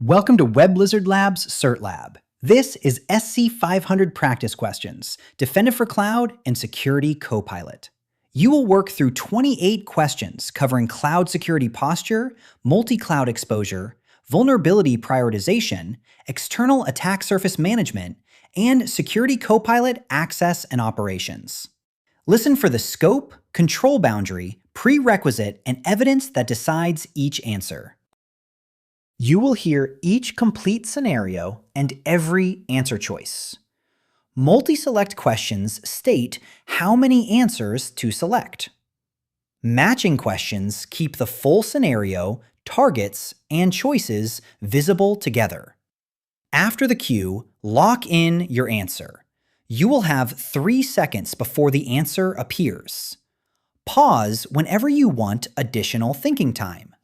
Welcome to WebLizard Lab's CERT Lab. This is SC-500 practice questions, Defender for Cloud and Security Copilot. You will work through 28 questions covering cloud security posture, multi-cloud exposure, vulnerability prioritization, external attack surface management, and Security Copilot access and operations. Listen for the scope, control boundary, prerequisite, and evidence that decides each answer. You will hear each complete scenario and every answer choice. Multi-select questions state how many answers to select. Matching questions keep the full scenario, targets, and choices visible together. After the cue, lock in your answer. You will have 3 seconds before the answer appears. Pause whenever you want additional thinking time.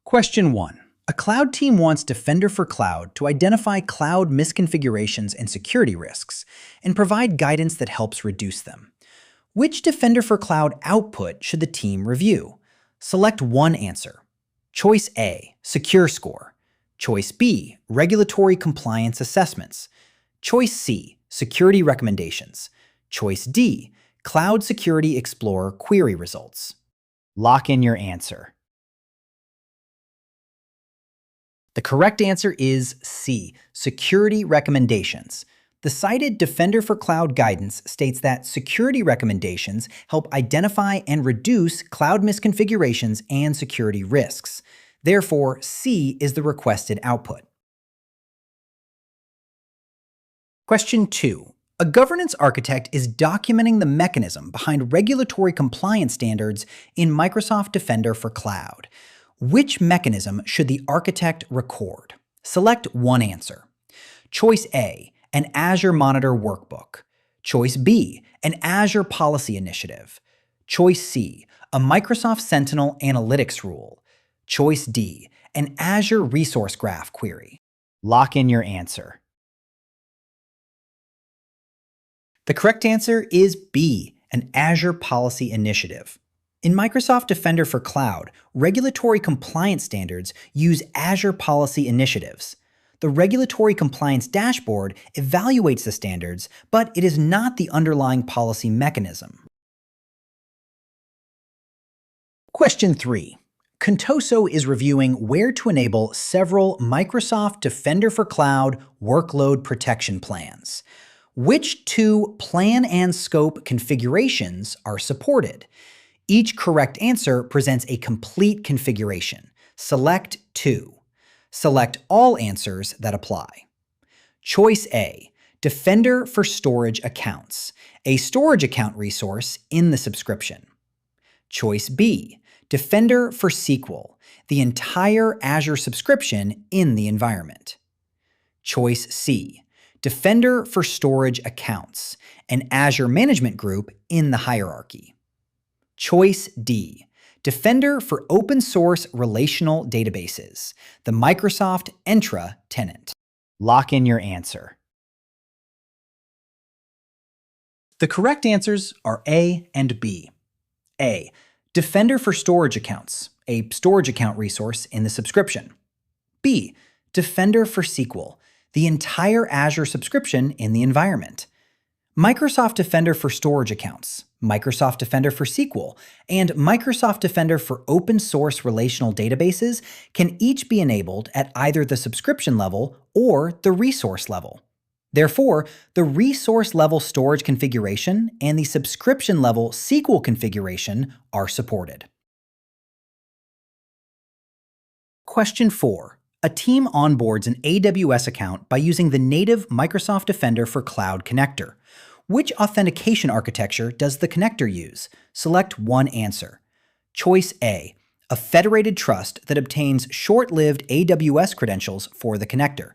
Question 1. A cloud team wants Defender for Cloud to identify cloud misconfigurations and security risks and provide guidance that helps reduce them. Which Defender for Cloud output should the team review? Select one answer. Choice A, Secure Score. Choice B, Regulatory Compliance Assessments. Choice C, Security Recommendations. Choice D, Cloud Security Explorer Query Results. Lock in your answer. The correct answer is C, Security Recommendations. The cited Defender for Cloud guidance states that security recommendations help identify and reduce cloud misconfigurations and security risks. Therefore, C is the requested output. Question 2. A governance architect is documenting the mechanism behind regulatory compliance standards in Microsoft Defender for Cloud. Which mechanism should the architect record? Select one answer. Choice A, an Azure Monitor Workbook. Choice B, an Azure Policy Initiative. Choice C, a Microsoft Sentinel Analytics Rule. Choice D, an Azure Resource Graph Query. Lock in your answer. The correct answer is B, an Azure Policy Initiative. In Microsoft Defender for Cloud, regulatory compliance standards use Azure Policy Initiatives. The Regulatory Compliance Dashboard evaluates the standards, but it is not the underlying policy mechanism. Question 3. Contoso is reviewing where to enable several Microsoft Defender for Cloud workload protection plans. Which two plan and scope configurations are supported? Each correct answer presents a complete configuration. Select 2. Select all answers that apply. Choice A, Defender for Storage Accounts, a storage account resource in the subscription. Choice B, Defender for SQL, the entire Azure subscription in the environment. Choice C, Defender for Storage Accounts, an Azure management group in the hierarchy. Choice D, Defender for Open Source Relational Databases, the Microsoft Entra tenant. Lock in your answer. The correct answers are A and B. A, Defender for Storage Accounts, a storage account resource in the subscription. B, Defender for SQL, the entire Azure subscription in the environment. Microsoft Defender for Storage Accounts, Microsoft Defender for SQL, and Microsoft Defender for Open Source Relational Databases can each be enabled at either the subscription level or the resource level. Therefore, the resource level storage configuration and the subscription level SQL configuration are supported. Question 4. A team onboards an AWS account by using the native Microsoft Defender for Cloud connector. Which authentication architecture does the connector use? Select one answer. Choice A, a federated trust that obtains short-lived AWS credentials for the connector.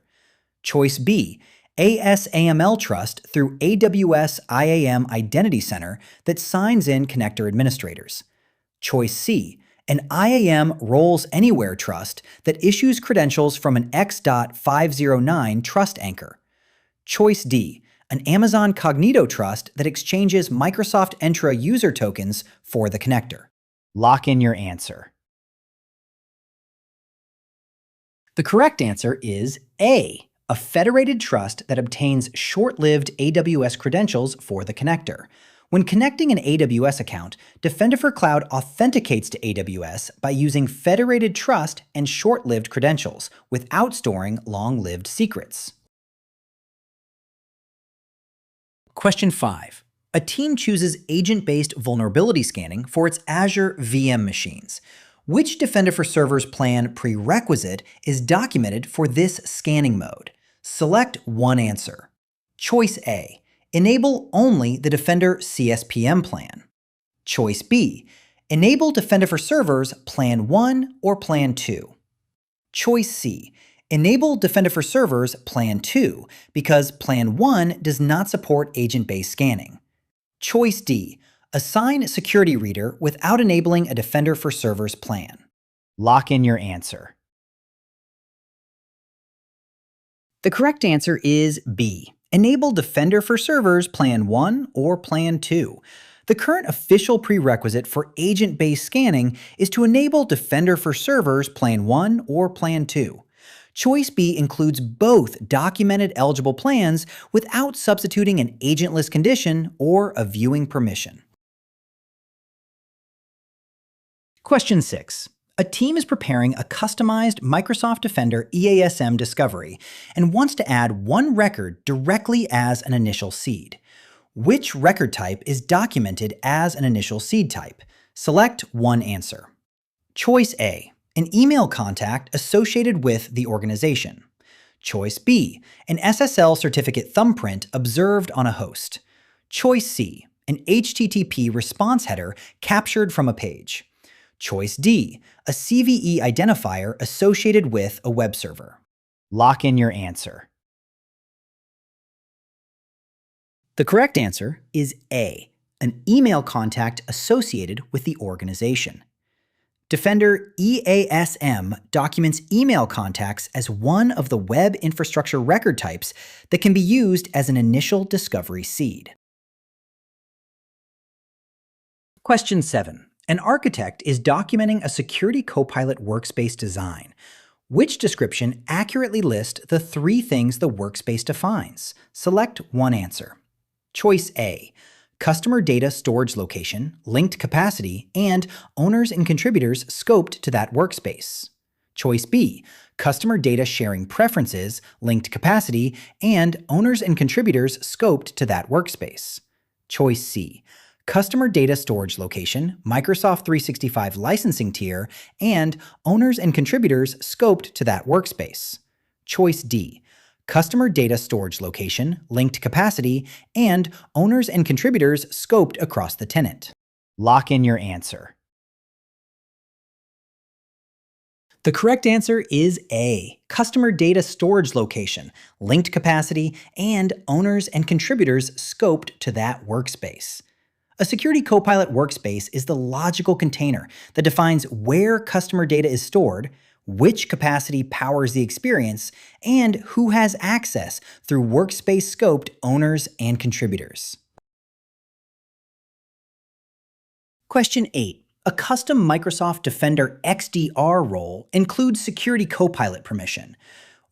Choice B, ASAML trust through AWS IAM Identity Center that signs in connector administrators. Choice C, an IAM Roles Anywhere trust that issues credentials from an X.509 trust anchor. Choice D, an Amazon Cognito trust that exchanges Microsoft Entra user tokens for the connector. Lock in your answer. The correct answer is A, a federated trust that obtains short-lived AWS credentials for the connector. When connecting an AWS account, Defender for Cloud authenticates to AWS by using federated trust and short-lived credentials without storing long-lived secrets. Question 5. A team chooses agent-based vulnerability scanning for its Azure VM machines. Which Defender for Servers plan prerequisite is documented for this scanning mode? Select one answer. Choice A. Enable only the Defender CSPM plan. Choice B. Enable Defender for Servers Plan 1 or Plan 2. Choice C. Enable Defender for Servers Plan 2 because Plan 1 does not support agent-based scanning. Choice D. Assign Security Reader without enabling a Defender for Servers plan. Lock in your answer. The correct answer is B. Enable Defender for Servers Plan 1 or Plan 2. The current official prerequisite for agent-based scanning is to enable Defender for Servers Plan 1 or Plan 2. Choice B includes both documented eligible plans without substituting an agentless condition or a viewing permission. Question 6. A team is preparing a customized Microsoft Defender EASM discovery and wants to add one record directly as an initial seed. Which record type is documented as an initial seed type? Select one answer. Choice A. An email contact associated with the organization. Choice B. An SSL certificate thumbprint observed on a host. Choice C. An HTTP response header captured from a page. Choice D. A CVE identifier associated with a web server. Lock in your answer. The correct answer is A. An email contact associated with the organization. Defender EASM documents email contacts as one of the web infrastructure record types that can be used as an initial discovery seed. Question 7. An architect is documenting a Security Copilot workspace design. Which description accurately lists the three things the workspace defines? Select one answer. Choice A. Customer data storage location, linked capacity, and owners and contributors scoped to that workspace. Choice B. Customer data sharing preferences, linked capacity, and owners and contributors scoped to that workspace. Choice C. Customer data storage location, Microsoft 365 licensing tier, and owners and contributors scoped to that workspace. Choice D. Customer data storage location, linked capacity, and owners and contributors scoped across the tenant. Lock in your answer. The correct answer is A. Customer data storage location, linked capacity, and owners and contributors scoped to that workspace. A Security Copilot workspace is the logical container that defines where customer data is stored, which capacity powers the experience, and who has access through workspace-scoped owners and contributors. Question 8. A custom Microsoft Defender XDR role includes Security Copilot permission.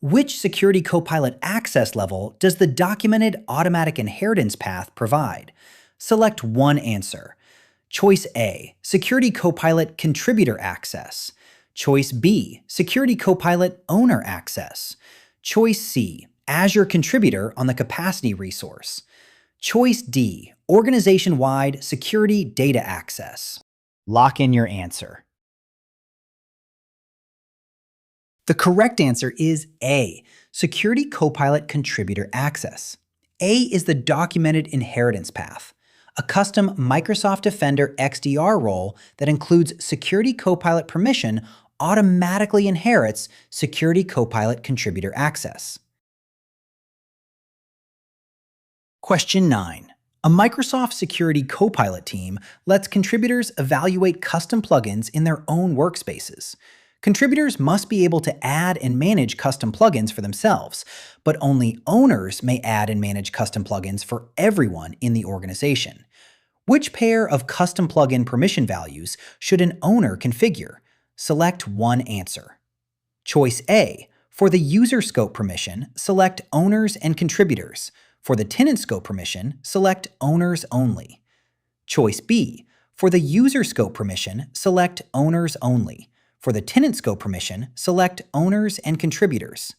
Which Security Copilot access level does the documented automatic inheritance path provide? Select one answer. Choice A. Security Copilot Contributor Access. Choice B. Security Copilot Owner Access. Choice C. Azure Contributor on the capacity resource. Choice D. Organization-wide Security Data Access. Lock in your answer. The correct answer is A. Security Copilot Contributor Access. A is the documented inheritance path. A custom Microsoft Defender XDR role that includes Security Copilot permission automatically inherits Security Copilot Contributor Access. Question 9. A Microsoft Security Copilot team lets contributors evaluate custom plugins in their own workspaces. Contributors must be able to add and manage custom plugins for themselves, but only owners may add and manage custom plugins for everyone in the organization. Which pair of custom plugin permission values should an owner configure? Select one answer. Choice A. For the user scope permission, select Owners and Contributors. For the tenant scope permission, select Owners Only. Choice B. For the user scope permission, select Owners Only. For the tenant scope permission, select Owners and Contributors.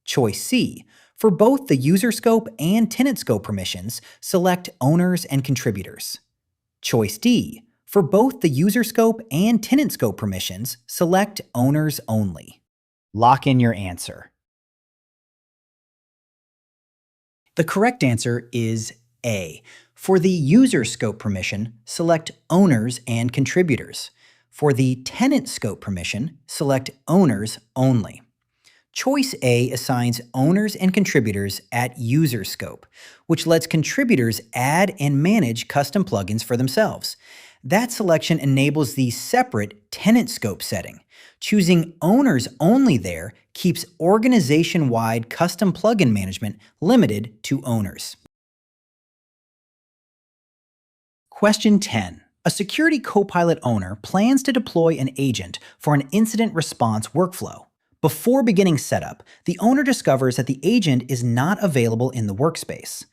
Choice C. For both the user scope and tenant scope permissions, select Owners and Contributors. Choice D. For both the user scope and tenant scope permissions, select Owners Only. Lock in your answer. The correct answer is A. For the user scope permission, select Owners and Contributors. For the tenant scope permission, select Owners Only. Choice A assigns owners and contributors at user scope, which lets contributors add and manage custom plugins for themselves. That selection enables the separate tenant scope setting. Choosing owners only there keeps organization-wide custom plugin management limited to owners. Question 10. A Security Copilot owner plans to deploy an agent for an incident response workflow. Before beginning setup, the owner discovers that the agent is not available in the workspace.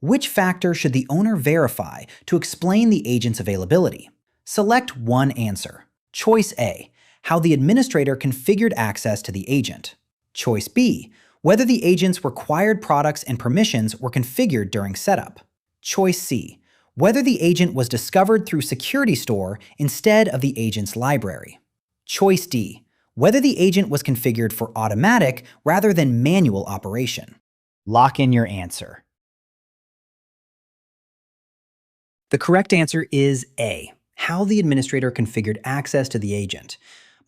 Which factor should the owner verify to explain the agent's availability? Select one answer. Choice A. How the administrator configured access to the agent. Choice B. Whether the agent's required products and permissions were configured during setup. Choice C. Whether the agent was discovered through Security Store instead of the agent's library. Choice D. Whether the agent was configured for automatic rather than manual operation. Lock in your answer. The correct answer is A. How the administrator configured access to the agent.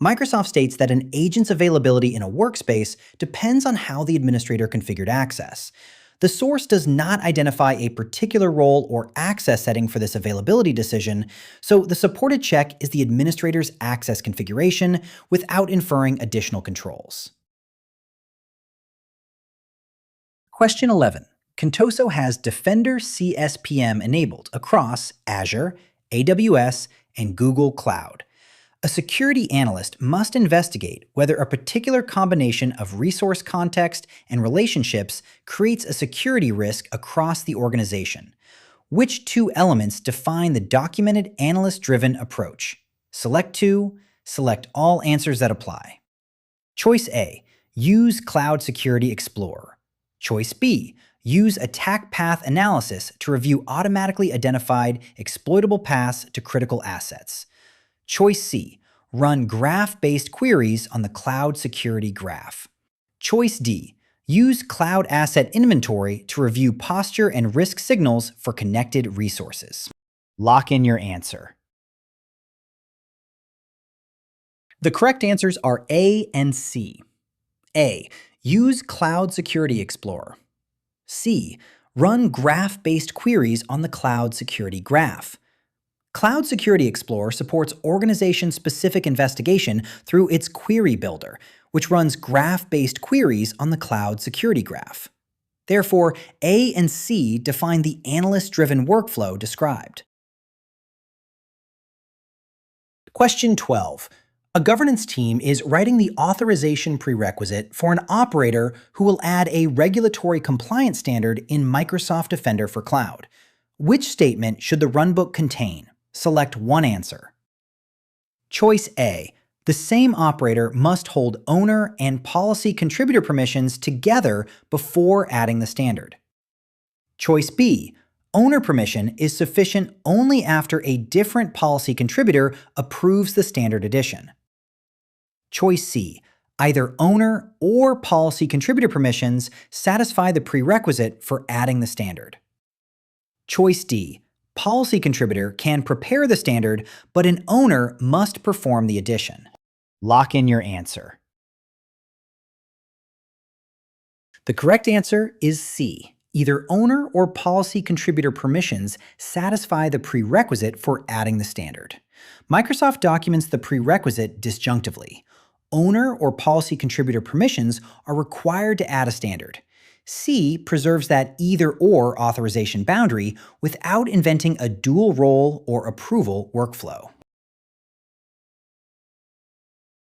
Microsoft states that an agent's availability in a workspace depends on how the administrator configured access. The source does not identify a particular role or access setting for this availability decision, so the supported check is the administrator's access configuration without inferring additional controls. Question 11. Contoso has Defender CSPM enabled across Azure, AWS, and Google Cloud. A security analyst must investigate whether a particular combination of resource context and relationships creates a security risk across the organization. Which two elements define the documented analyst-driven approach? Select two, select all answers that apply. Choice A. Use Cloud Security Explorer. Choice B. Use attack path analysis to review automatically identified exploitable paths to critical assets. Choice C. Run graph-based queries on the Cloud Security Graph. Choice D. Use Cloud Asset Inventory to review posture and risk signals for connected resources. Lock in your answer. The correct answers are A and C. A. Use Cloud Security Explorer. C. Run graph-based queries on the Cloud Security Graph. Cloud Security Explorer supports organization-specific investigation through its Query Builder, which runs graph-based queries on the Cloud Security Graph. Therefore, A and C define the analyst-driven workflow described. Question 12. A governance team is writing the authorization prerequisite for an operator who will add a regulatory compliance standard in Microsoft Defender for Cloud. Which statement should the runbook contain? Select one answer. Choice A. The same operator must hold owner and policy contributor permissions together before adding the standard. Choice B. Owner permission is sufficient only after a different policy contributor approves the standard addition. Choice C. Either owner or policy contributor permissions satisfy the prerequisite for adding the standard. Choice D. Policy contributor can prepare the standard, but an owner must perform the addition. Lock in your answer. The correct answer is C. Either owner or policy contributor permissions satisfy the prerequisite for adding the standard. Microsoft documents the prerequisite disjunctively. Owner or policy contributor permissions are required to add a standard. C preserves that either-or authorization boundary without inventing a dual role or approval workflow.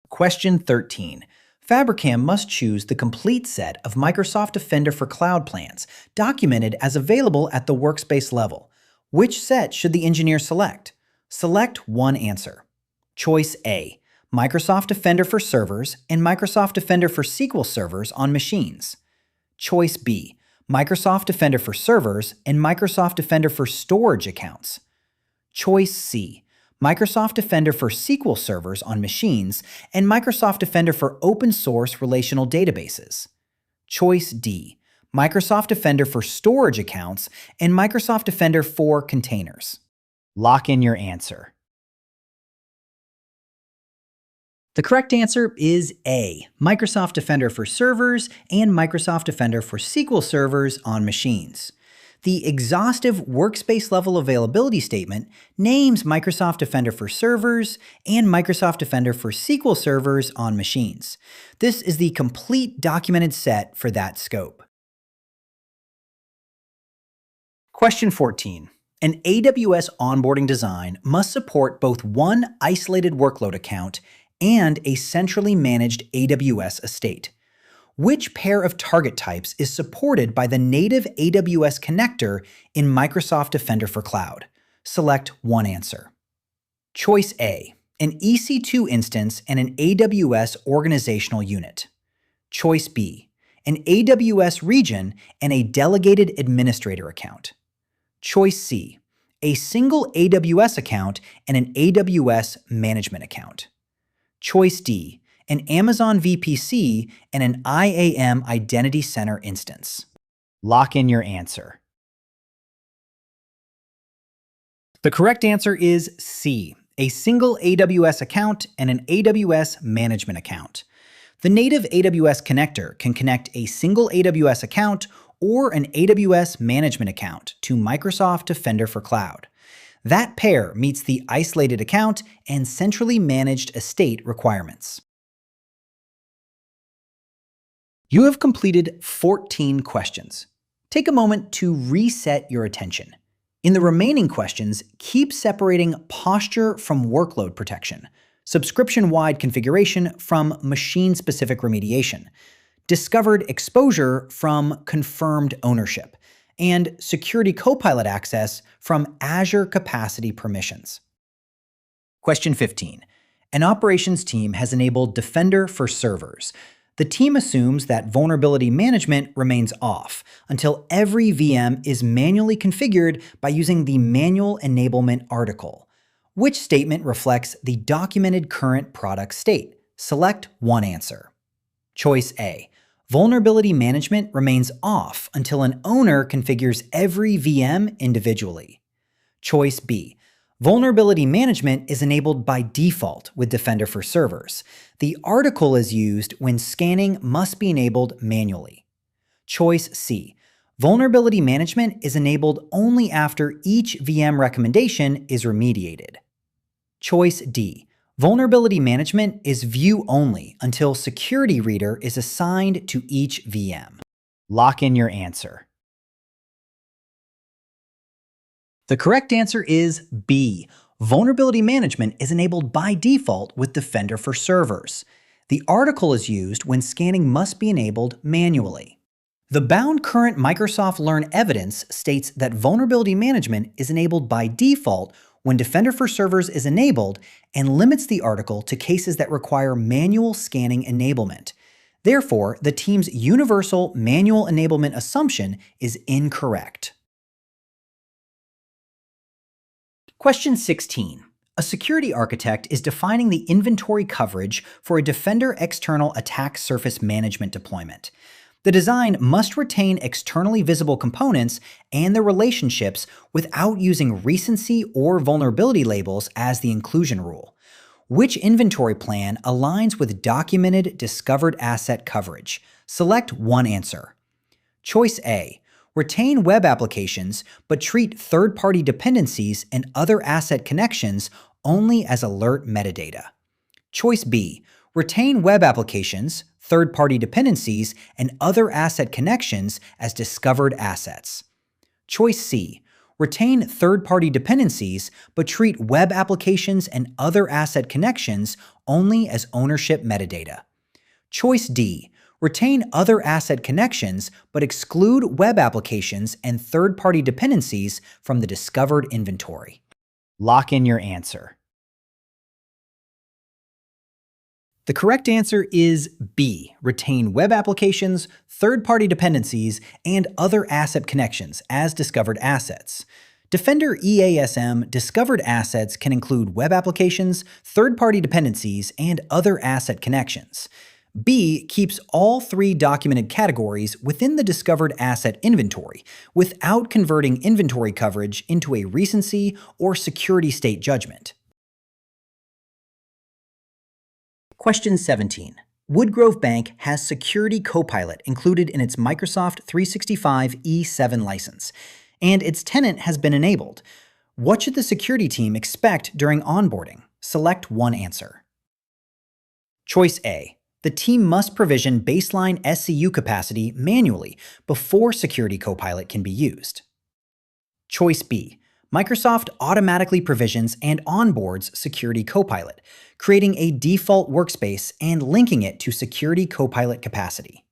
Question 13. Fabricam must choose the complete set of Microsoft Defender for Cloud plans, documented as available at the workspace level. Which set should the engineer select? Select one answer. Choice A, Microsoft Defender for servers and Microsoft Defender for SQL servers on machines. Choice B, Microsoft Defender for servers and Microsoft Defender for storage accounts. Choice C, Microsoft Defender for SQL servers on machines and Microsoft Defender for open source relational databases. Choice D, Microsoft Defender for storage accounts and Microsoft Defender for containers. Lock in your answer. The correct answer is A, Microsoft Defender for servers and Microsoft Defender for SQL servers on machines. The exhaustive workspace-level availability statement names Microsoft Defender for servers and Microsoft Defender for SQL servers on machines. This is the complete documented set for that scope. Question 14. An AWS onboarding design must support both one isolated workload account and a centrally managed AWS estate. Which pair of target types is supported by the native AWS connector in Microsoft Defender for Cloud? Select one answer. Choice A, an EC2 instance and an AWS organizational unit. Choice B, an AWS region and a delegated administrator account. Choice C, a single AWS account and an AWS management account. Choice D, an Amazon VPC and an IAM Identity Center instance. Lock in your answer. The correct answer is C, a single AWS account and an AWS management account. The native AWS connector can connect a single AWS account or an AWS management account to Microsoft Defender for Cloud. That pair meets the isolated account and centrally managed estate requirements. You have completed 14 questions. Take a moment to reset your attention. In the remaining questions, keep separating posture from workload protection, subscription-wide configuration from machine-specific remediation, discovered exposure from confirmed ownership, and Security Copilot access from Azure capacity permissions. Question 15. An operations team has enabled Defender for servers. The team assumes that vulnerability management remains off until every VM is manually configured by using the manual enablement article. Which statement reflects the documented current product state? Select one answer. Choice A. Vulnerability management remains off until an owner configures every VM individually. Choice B. Vulnerability management is enabled by default with Defender for servers. The article is used when scanning must be enabled manually. Choice C. Vulnerability management is enabled only after each VM recommendation is remediated. Choice D. Vulnerability management is view-only until security reader is assigned to each VM. Lock in your answer. The correct answer is B. Vulnerability management is enabled by default with Defender for servers. The article is used when scanning must be enabled manually. The bound current Microsoft Learn evidence states that vulnerability management is enabled by default when Defender for servers is enabled and limits the article to cases that require manual scanning enablement. Therefore, the team's universal manual enablement assumption is incorrect. Question 16. A security architect is defining the inventory coverage for a Defender external attack surface management deployment. The design must retain externally visible components and their relationships without using recency or vulnerability labels as the inclusion rule. Which inventory plan aligns with documented discovered asset coverage? Select one answer. Choice A. Retain web applications, but treat third-party dependencies and other asset connections only as alert metadata. Choice B. Retain web applications, third-party dependencies, and other asset connections as discovered assets. Choice C. Retain third-party dependencies, but treat web applications and other asset connections only as ownership metadata. Choice D. Retain other asset connections, but exclude web applications and third-party dependencies from the discovered inventory. Lock in your answer. The correct answer is B. Retain web applications, third-party dependencies, and other asset connections as discovered assets. Defender EASM discovered assets can include web applications, third-party dependencies, and other asset connections. B keeps all three documented categories within the discovered asset inventory without converting inventory coverage into a recency or security state judgment. Question 17. Woodgrove Bank has Security Copilot included in its Microsoft 365 E7 license, and its tenant has been enabled. What should the security team expect during onboarding? Select one answer. Choice A. The team must provision baseline SCU capacity manually before Security Copilot can be used. Choice B. Microsoft automatically provisions and onboards Security Copilot, creating a default workspace and linking it to Security Copilot capacity.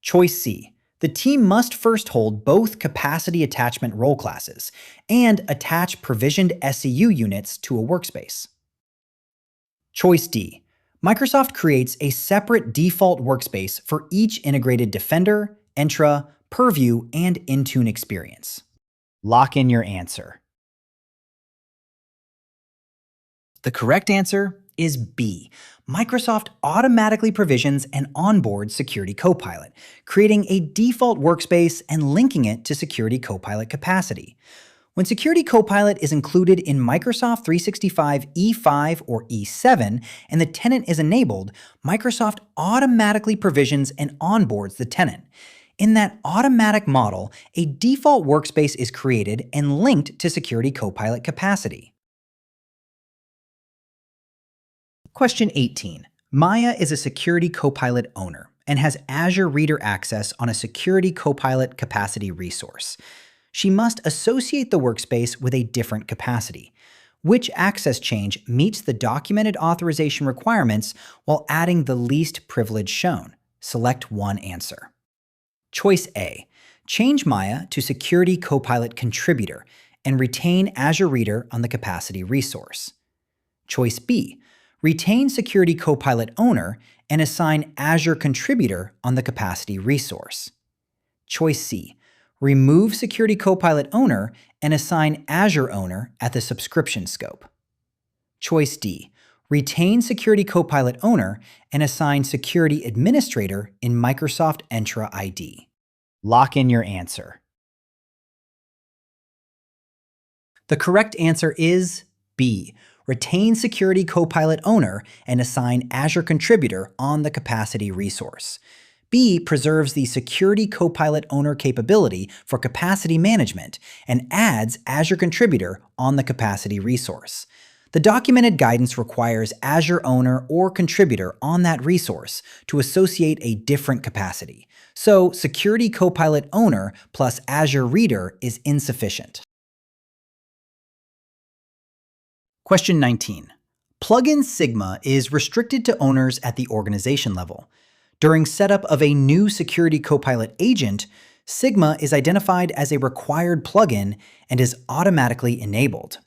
Choice C. The team must first hold both capacity attachment role classes and attach provisioned SCU units to a workspace. Choice D. Microsoft creates a separate default workspace for each integrated Defender, Entra, Purview, and Intune experience. Lock in your answer. The correct answer is B. Microsoft automatically provisions and onboards Security Copilot, creating a default workspace and linking it to Security Copilot capacity. When Security Copilot is included in Microsoft 365 E5 or E7 and the tenant is enabled, Microsoft automatically provisions and onboards the tenant. In that automatic model, a default workspace is created and linked to Security Copilot capacity. Question 18. Maya is a Security Copilot owner and has Azure Reader access on a Security Copilot capacity resource. She must associate the workspace with a different capacity. Which access change meets the documented authorization requirements while adding the least privilege shown? Select one answer. Choice A. Change Maya to Security Copilot Contributor and retain Azure Reader on the capacity resource. Choice B. Retain Security Copilot Owner and assign Azure Contributor on the capacity resource. Choice C. Remove Security Copilot Owner and assign Azure Owner at the subscription scope. Choice D. Retain Security Copilot Owner and assign Security Administrator in Microsoft Entra ID. Lock in your answer. The correct answer is B. Retain Security Copilot Owner and assign Azure Contributor on the capacity resource. B preserves the Security Copilot Owner capability for capacity management and adds Azure Contributor on the capacity resource. The documented guidance requires Azure Owner or Contributor on that resource to associate a different capacity. So Security Copilot Owner plus Azure Reader is insufficient. Question 19. Plugin Sigma is restricted to owners at the organization level. During setup of a new Security Copilot agent, Sigma is identified as a required plugin and is automatically enabled.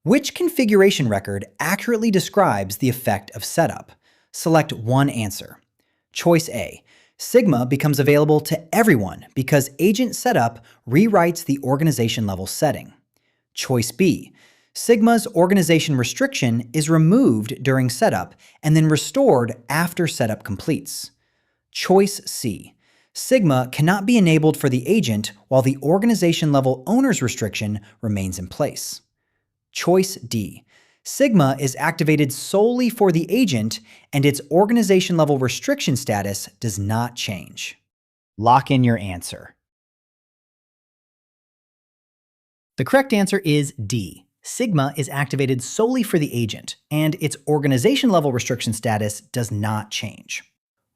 Which configuration record accurately describes the effect of setup? Select one answer. Choice A. Sigma becomes available to everyone because agent setup rewrites the organization level setting. Choice B. Sigma's organization restriction is removed during setup and then restored after setup completes. Choice C. Sigma cannot be enabled for the agent while the organization level owner's restriction remains in place. Choice D. Sigma is activated solely for the agent and its organization level restriction status does not change. Lock in your answer. The correct answer is D. Sigma is activated solely for the agent and its organization level restriction status does not change.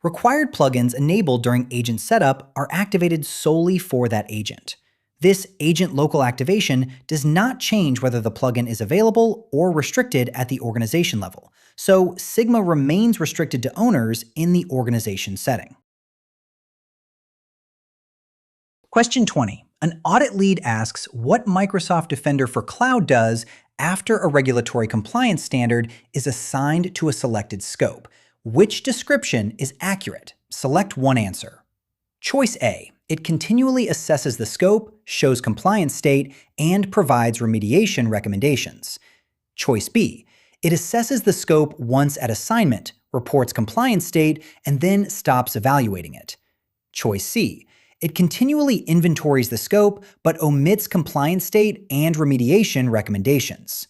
Required plugins enabled during agent setup are activated solely for that agent. This agent local activation does not change whether the plugin is available or restricted at the organization level, so Sigma remains restricted to owners in the organization setting. Question 20. An audit lead asks what Microsoft Defender for Cloud does after a regulatory compliance standard is assigned to a selected scope. Which description is accurate? Select one answer. Choice A. It continually assesses the scope, shows compliance state, and provides remediation recommendations. Choice B. It assesses the scope once at assignment, reports compliance state, and then stops evaluating it. Choice C. It continually inventories the scope, but omits compliance state and remediation recommendations.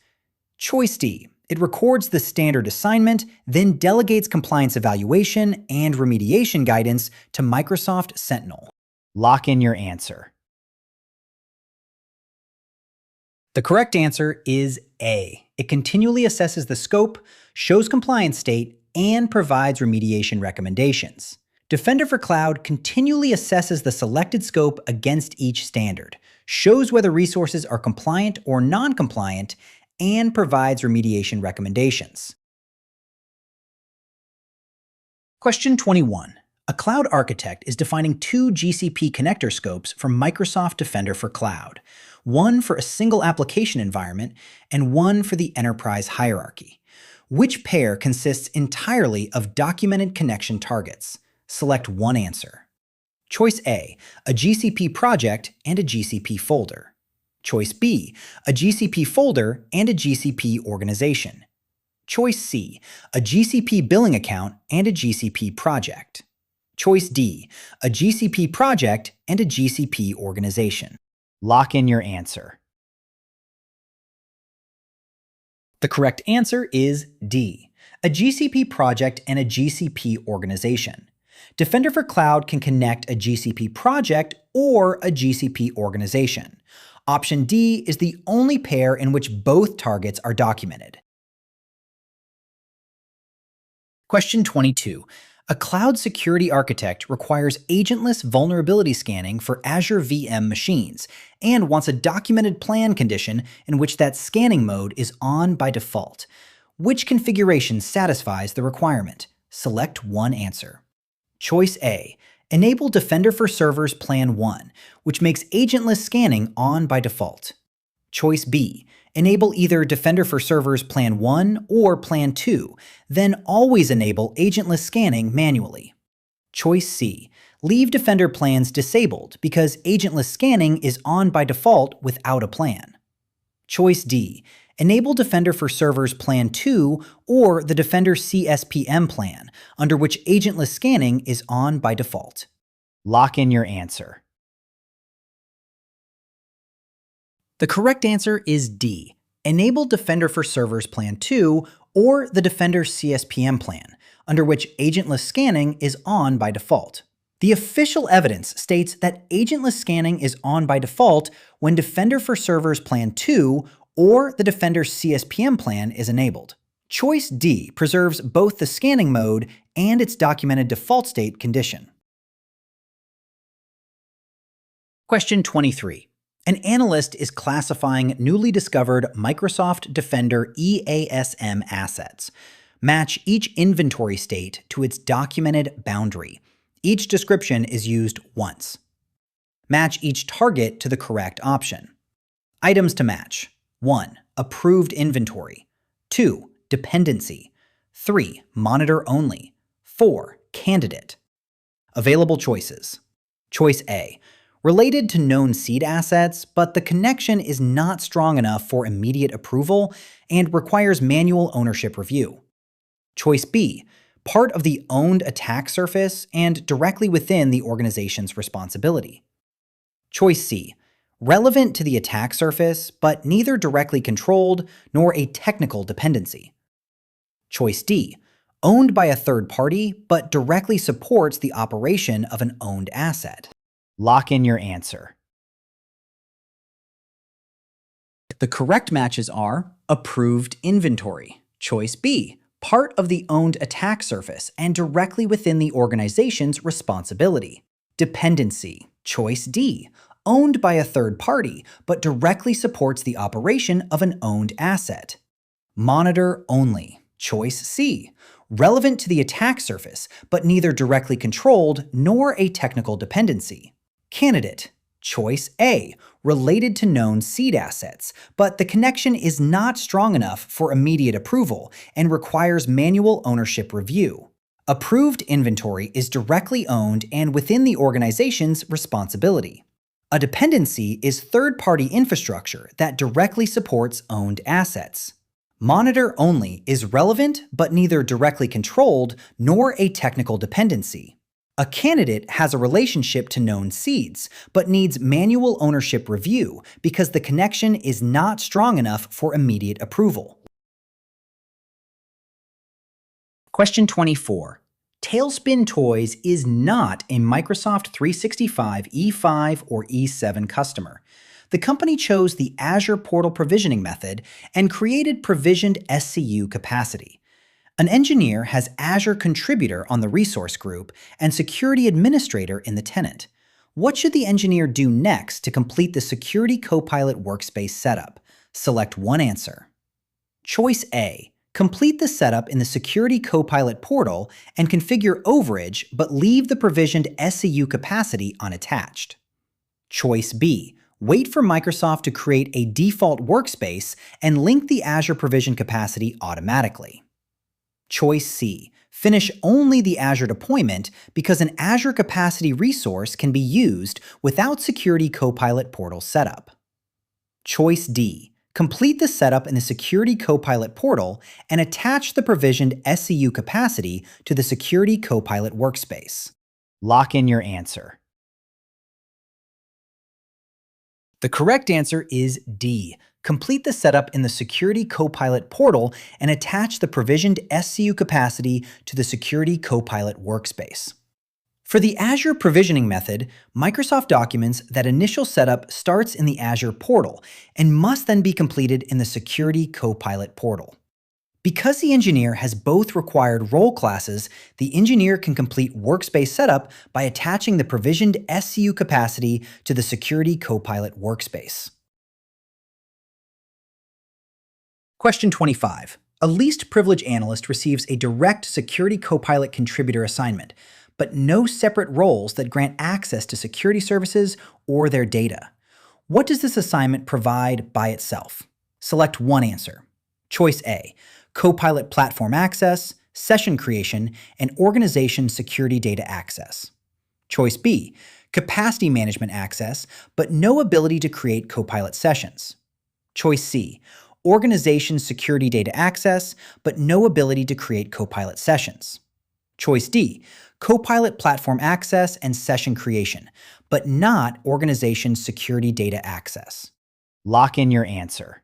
Choice D. It records the standard assignment, then delegates compliance evaluation and remediation guidance to Microsoft Sentinel. Lock in your answer. The correct answer is A. It continually assesses the scope, shows compliance state, and provides remediation recommendations. Defender for Cloud continually assesses the selected scope against each standard, shows whether resources are compliant or non-compliant, and provides remediation recommendations. Question 21. A cloud architect is defining two GCP connector scopes for Microsoft Defender for Cloud, one for a single application environment and one for the enterprise hierarchy. Which pair consists entirely of documented connection targets? Select one answer. Choice A, a GCP project and a GCP folder. Choice B, a GCP folder and a GCP organization. Choice C, a GCP billing account and a GCP project. Choice D, a GCP project and a GCP organization. Lock in your answer. The correct answer is D, a GCP project and a GCP organization. Defender for Cloud can connect a GCP project or a GCP organization. Option D is the only pair in which both targets are documented. Question 22. A cloud security architect requires agentless vulnerability scanning for Azure VM machines and wants a documented plan condition in which that scanning mode is on by default. Which configuration satisfies the requirement? Select one answer. Choice A. Enable Defender for Servers Plan 1, which makes agentless scanning on by default. Choice B. Enable either Defender for Servers Plan 1 or Plan 2, then always enable agentless scanning manually. Choice C. Leave Defender plans disabled because agentless scanning is on by default without a plan. Choice D. Enable Defender for Servers Plan 2 or the Defender CSPM plan, under which agentless scanning is on by default. Lock in your answer. The correct answer is D. Enable Defender for Servers Plan 2 or the Defender CSPM plan, under which agentless scanning is on by default. The official evidence states that agentless scanning is on by default when Defender for Servers Plan 2 or the Defender CSPM plan is enabled. Choice D preserves both the scanning mode and its documented default state condition. Question 23. An analyst is classifying newly discovered Microsoft Defender EASM assets. Match each inventory state to its documented boundary. Each description is used once. Match each target to the correct option. Items to match. 1. Approved inventory. 2. Dependency. 3. Monitor only. 4. Candidate. Available choices. Choice A. Related to known seed assets, but the connection is not strong enough for immediate approval and requires manual ownership review. Choice B. Part of the owned attack surface and directly within the organization's responsibility. Choice C. Relevant to the attack surface, but neither directly controlled nor a technical dependency. Choice D. Owned by a third party, but directly supports the operation of an owned asset. Lock in your answer. The correct matches are approved inventory. Choice B. Part of the owned attack surface and directly within the organization's responsibility. Dependency. Choice D. owned by a third party, but directly supports the operation of an owned asset. Monitor only. Choice C. Relevant to the attack surface, but neither directly controlled nor a technical dependency. Candidate. Choice A. Related to known seed assets, but the connection is not strong enough for immediate approval and requires manual ownership review. Approved inventory is directly owned and within the organization's responsibility. A dependency is third-party infrastructure that directly supports owned assets. Monitor only is relevant but neither directly controlled nor a technical dependency. A candidate has a relationship to known seeds, but needs manual ownership review because the connection is not strong enough for immediate approval. Question 24. Tailspin Toys is not a Microsoft 365 E5 or E7 customer. The company chose the Azure portal provisioning method and created provisioned SCU capacity. An engineer has Azure contributor on the resource group and security administrator in the tenant. What should the engineer do next to complete the Security Copilot workspace setup? Select one answer. Choice A. Complete the setup in the Security Copilot portal and configure overage, but leave the provisioned SCU capacity unattached. Choice B. Wait for Microsoft to create a default workspace and link the Azure provision capacity automatically. Choice C. Finish only the Azure deployment because an Azure capacity resource can be used without Security Copilot portal setup. Choice D. Complete the setup in the Security Copilot portal and attach the provisioned SCU capacity to the Security Copilot workspace. Lock in your answer. The correct answer is D. Complete the setup in the Security Copilot portal and attach the provisioned SCU capacity to the Security Copilot workspace. For the Azure provisioning method, Microsoft documents that initial setup starts in the Azure portal and must then be completed in the Security Copilot portal. Because the engineer has both required role classes, the engineer can complete workspace setup by attaching the provisioned SCU capacity to the Security Copilot workspace. Question 25. A least privilege analyst receives a direct Security Copilot contributor assignment, but no separate roles that grant access to security services or their data. What does this assignment provide by itself? Select one answer. Choice A. Copilot platform access, session creation, and organization security data access. Choice B. Capacity management access, but no ability to create Copilot sessions. Choice C. Organization security data access, but no ability to create Copilot sessions. Choice D. Copilot platform access and session creation, but not organization security data access. Lock in your answer.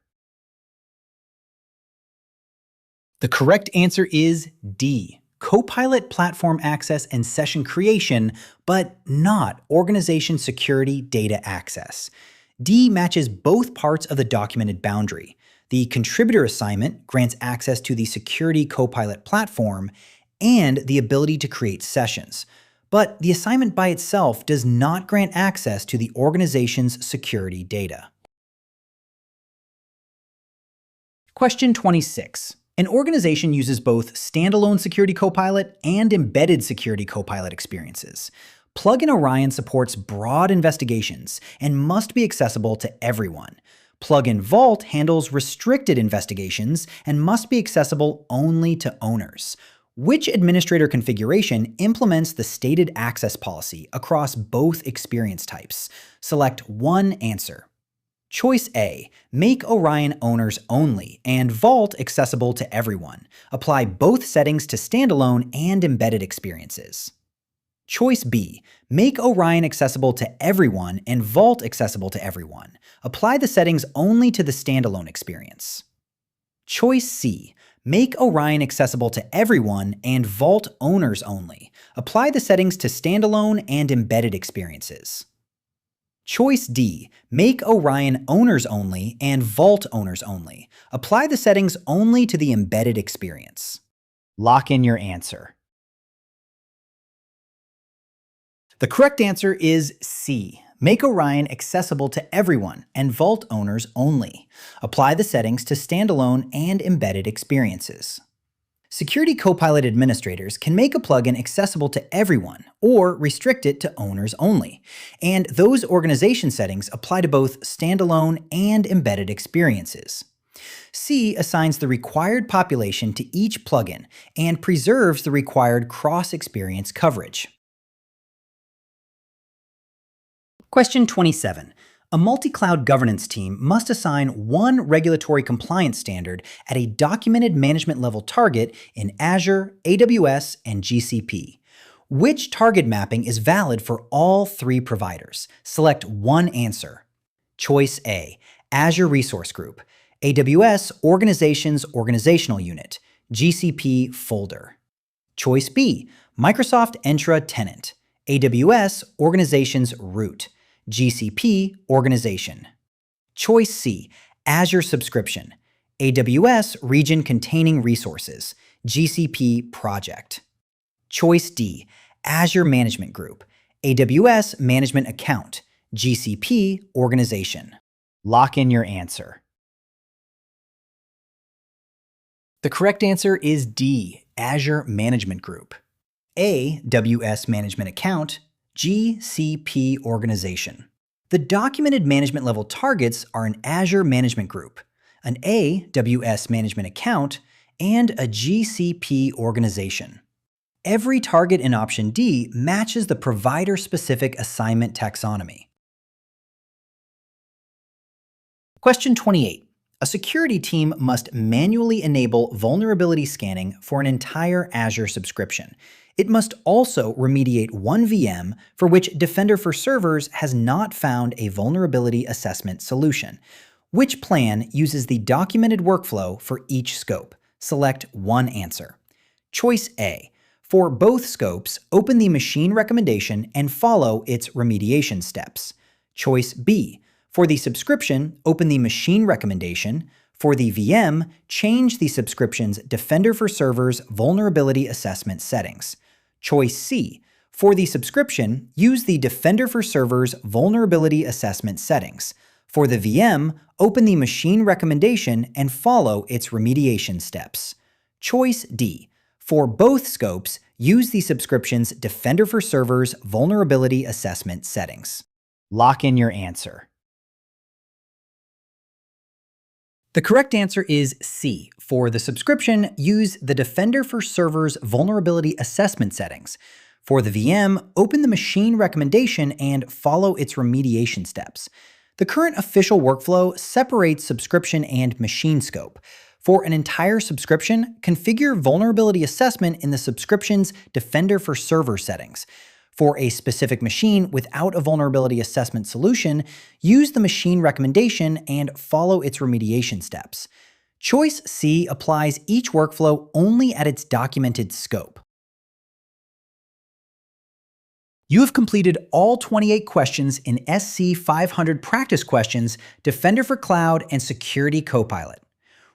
The correct answer is D. Copilot platform access and session creation, but not organization security data access. D matches both parts of the documented boundary. The contributor assignment grants access to the Security Copilot platform and the ability to create sessions. But the assignment by itself does not grant access to the organization's security data. Question 26. An organization uses both standalone Security Copilot and embedded Security Copilot experiences. Plugin Orion supports broad investigations and must be accessible to everyone. Plugin Vault handles restricted investigations and must be accessible only to owners. Which administrator configuration implements the stated access policy across both experience types? Select one answer. Choice A. Make Orion owners only and Vault accessible to everyone. Apply both settings to standalone and embedded experiences. Choice B. Make Orion accessible to everyone and Vault accessible to everyone. Apply the settings only to the standalone experience. Choice C. Make Orion accessible to everyone and Vault owners only. Apply the settings to standalone and embedded experiences. Choice D. Make Orion owners only and Vault owners only. Apply the settings only to the embedded experience. Lock in your answer. The correct answer is C. Make Orion accessible to everyone and Vault owners only. Apply the settings to standalone and embedded experiences. Security Copilot administrators can make a plugin accessible to everyone or restrict it to owners only, and those organization settings apply to both standalone and embedded experiences. C assigns the required population to each plugin and preserves the required cross-experience coverage. Question 27. A multi-cloud governance team must assign one regulatory compliance standard at a documented management level target in Azure, AWS, and GCP. Which target mapping is valid for all three providers? Select one answer. Choice A, Azure Resource Group, AWS Organizations Organizational Unit, GCP Folder. Choice B, Microsoft Entra Tenant, AWS Organizations Root, GCP Organization. Choice C, Azure Subscription, AWS Region Containing Resources, GCP Project. Choice D, Azure Management Group, AWS Management Account, GCP Organization. Lock in your answer. The correct answer is D, Azure Management Group. AWS Management Account, GCP Organization. The documented management level targets are an Azure Management Group, an AWS Management Account, and a GCP Organization. Every target in option D matches the provider-specific assignment taxonomy. Question 28. A security team must manually enable vulnerability scanning for an entire Azure subscription. It must also remediate one VM for which Defender for Servers has not found a vulnerability assessment solution. Which plan uses the documented workflow for each scope? Select one answer. Choice A. For both scopes, open the machine recommendation and follow its remediation steps. Choice B. For the subscription, open the machine recommendation. For the VM, change the subscription's Defender for Servers vulnerability assessment settings. Choice C. For the subscription, use the Defender for Servers vulnerability assessment settings. For the VM, open the machine recommendation and follow its remediation steps. Choice D. For both scopes, use the subscription's Defender for Servers vulnerability assessment settings. Lock in your answer. The correct answer is C. For the subscription, use the Defender for Servers vulnerability assessment settings. For the VM, open the machine recommendation and follow its remediation steps. The current official workflow separates subscription and machine scope. For an entire subscription, configure vulnerability assessment in the subscription's Defender for Server settings. For a specific machine without a vulnerability assessment solution, use the machine recommendation and follow its remediation steps. Choice C applies each workflow only at its documented scope. You have completed all 28 questions in SC-500 practice questions, Defender for Cloud, and Security Copilot.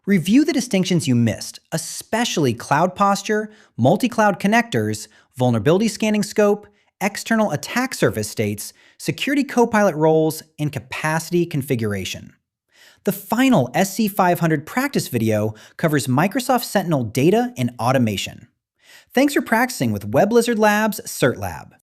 Review the distinctions you missed, especially cloud posture, multi-cloud connectors, vulnerability scanning scope, external attack surface states, Security Copilot roles, and capacity configuration. The final SC-500 practice video covers Microsoft Sentinel data and automation. Thanks for practicing with Web Lizard Labs CertLab.